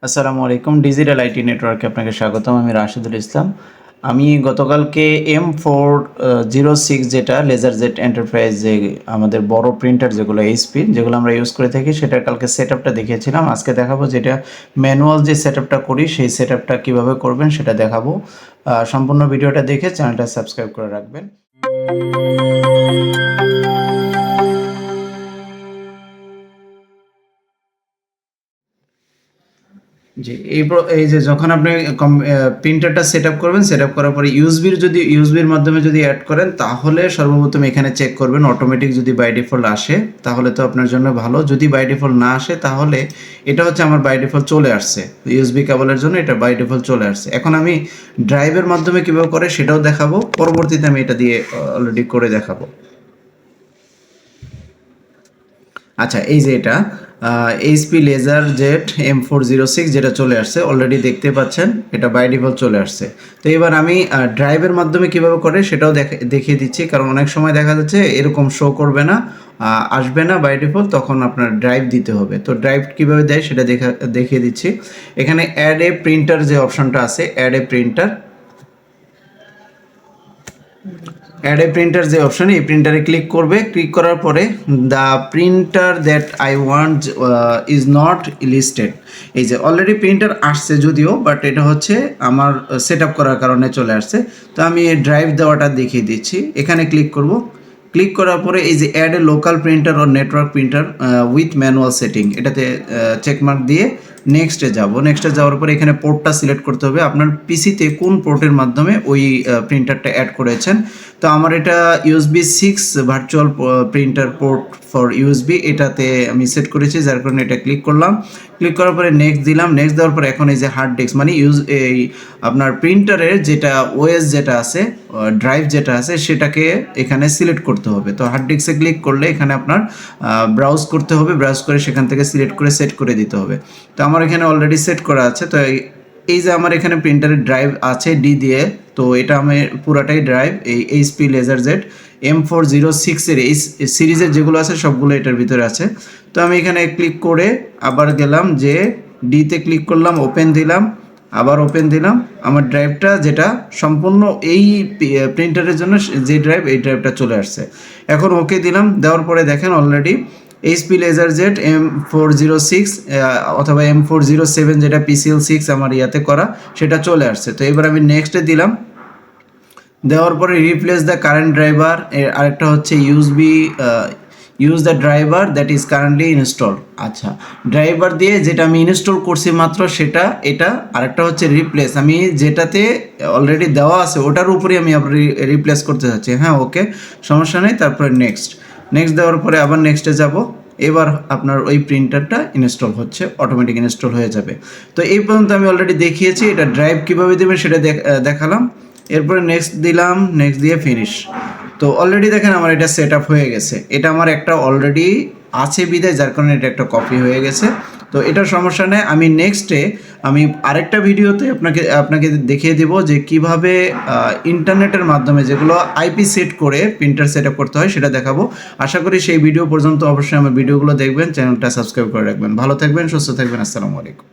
আসসালামু আলাইকুম। Digital IT নেটওয়ার্কে আপনাকে স্বাগতম। আমি রাশেদুল ইসলাম। আমি গতকালকে M406 যেটা লেজার জেট এন্টারপ্রাইজ যে আমাদের বড় প্রিন্টার যেগুলো এইচপির যেগুলো আমরা ইউজ করে থাকি সেটার কালকে সেটআপটা দেখিয়েছিলাম। আজকে দেখাবো যেটা ম্যানুয়াল যে সেটআপটা করি সেই সেটআপটা কিভাবে করবেন সেটা দেখাবো। সম্পূর্ণ ভিডিওটা দেখে চ্যানেলটা সাবস্ক্রাইব করে রাখবেন। জি, এই যে যখন আপনি প্রিন্টারটা সেটআপ করবেন, সেটআপ করার পরে ইউএসবির মাধ্যমে যদি অ্যাড করেন তাহলে সর্বপ্রথম এখানে চেক করবেন অটোমেটিক যদি বাই ডিফল্ট আসে তাহলে তো আপনার জন্য ভালো। যদি বাই ডিফল্ট না আসে তাহলে এটা হচ্ছে আমার বাই ডিফল্ট চলে আসছে। ইউএসবি কেবলের জন্য এটা বাই ডিফল্ট চলে আসছে। এখন আমি ড্রাইভের মাধ্যমে কীভাবে করে সেটাও দেখাবো। পরবর্তীতে আমি এটা দিয়ে অলরেডি করে দেখাবো। আচ্ছা, এই যে এটা এইচপি লেজার জেট M406 যেটা চলে আসছে অলরেডি দেখতে পাচ্ছেন, এটা বাই ডিফল্ট চলে আসছে। তো এবার আমি ড্রাইভের মাধ্যমে কিভাবে করে সেটাও দেখিয়ে দিচ্ছি, কারণ অনেক সময় দেখা যাচ্ছে এরকম শো করবে না, আসবে না বাই ডিফল্ট, তখন আপনার ড্রাইভ দিতে হবে। তো ড্রাইভ কিভাবে দেয় সেটা দেখিয়ে দিচ্ছি। এখানে অ্যাড এ প্রিন্টার যে অপশনটা আছে, add a printer, add a printer যে অপশন, এই প্রিন্টারে ক্লিক করবে। ক্লিক করার পরে the printer that I want is not listed, এই যে অলরেডি প্রিন্টার আসছে যদিও, বাট এটা হচ্ছে আমার সেট আপ করার কারণে চলে আসছে। তো আমি এই ড্রাইভ দেওয়াটা দেখিয়ে দিচ্ছি। এখানে ক্লিক করব। ক্লিক করার পরে এই যে অ্যাড এ লোকাল প্রিন্টার ও network printer with manual setting, এটাতে চেকমার্ক দিয়ে নেক্সটে যাব। নেক্সটে যাওয়ার পরে এখানে পোর্টটা সিলেক্ট করতে হবে, আপনার পিসিতে কোন পোর্টের মাধ্যমে ওই প্রিন্টারটা অ্যাড করেছেন। তো আমার এটা USB 6 virtual printer port for USB, এটাতে আমি সেট করেছি, যার কারণে এটা ক্লিক করলাম। ক্লিক করার পরে নেক্সট দিলাম। নেক্সট দেওয়ার পরে এখন এই যে হার্ড ডিস্ক মানে এই আপনার প্রিন্টারের যেটা ওএস যেটা আছে, ড্রাইভ যেটা আছে সেটাকে এখানে সিলেক্ট করতে হবে। তো হার্ড ডিস্কে ক্লিক করলে এখানে আপনার ব্রাউজ করতে হবে, ব্রাউজ করে সেখান থেকে সিলেক্ট করে সেট করে দিতে হবে। তো আমার এখানে অলরেডি সেট করা আছে। তো এই যে আমার এখানে প্রিন্টারের ড্রাইভ আছে ডি দিয়ে, তো এটা আমি পুরাটাই ড্রাইভ এই এইচপি লেজার জেট M406 এর এই সিরিজের যেগুলো আছে সবগুলো এটার ভিতরে আছে। তো আমি এখানে ক্লিক করে আবার গেলাম, যে ডিতে ক্লিক করলাম, ওপেন দিলাম, আবার ওপেন দিলাম। আমার ড্রাইভটা যেটা সম্পূর্ণ এই প্রিন্টারের জন্য যে ড্রাইভ, এই ড্রাইভটা চলে আসছে। এখন ওকে দিলাম। দেওয়ার পরে দেখেন already HP laser jet M406 অথবা M407 যেটা PCL6 আমার ইয়াতে করা, সেটা চলে আসছে। তো এবার আমি নেক্সটে দিলাম। দেওয়ার পরে রিপ্লেস দ্য কারেন্ট ড্রাইভার, আরেকটা হচ্ছে use the driver that is currently install. আচ্ছা, ড্রাইভার দিয়ে যেটা আমি ইনস্টল করছি মাত্র সেটা, এটা। আরেকটা হচ্ছে রিপ্লেস, আমি যেটাতে অলরেডি দেওয়া আছে ওটার উপরে আমি আবার রিপ্লেস করতে চাচ্ছি। হ্যাঁ, ওকে, সমস্যা নেই। তারপরে নেক্সট দেওয়ার পরে আবার নেক্সটে যাব। এবার আপনার ওই প্রিন্টারটা ইনস্টল হচ্ছে, অটোমেটিক ইনস্টল হয়ে যাবে। তো এই পর্যন্ত আমি অলরেডি দেখিয়েছি। এটা ড্রাইভ কীভাবে দেবেন সেটা দেখালাম। এরপরে নেক্সট দিলাম, নেক্সট দিয়ে ফিনিশ। তো অলরেডি দেখেন আমার এটা সেট আপ হয়ে গেছে। এটা আমার একটা অলরেডি আছে বিদায়, যার কারণে এটা একটা কপি হয়ে গেছে। তো এটার সমস্যা নেই। আমি নেক্সটে আরেকটা ভিডিওতে আপনাকে দেখিয়ে দেবো যে কিভাবে ইন্টারনেটের মাধ্যমে যেগুলো আইপি সেট করে প্রিন্টার সেট আপ করতে হয় সেটা দেখাবো। আশা করি সেই ভিডিও পর্যন্ত অবশ্যই আমার ভিডিওগুলো দেখবেন, চ্যানেলটা সাবস্ক্রাইব করে রাখবেন। ভালো থাকবেন, সুস্থ থাকবেন। আসসালামু আলাইকুম।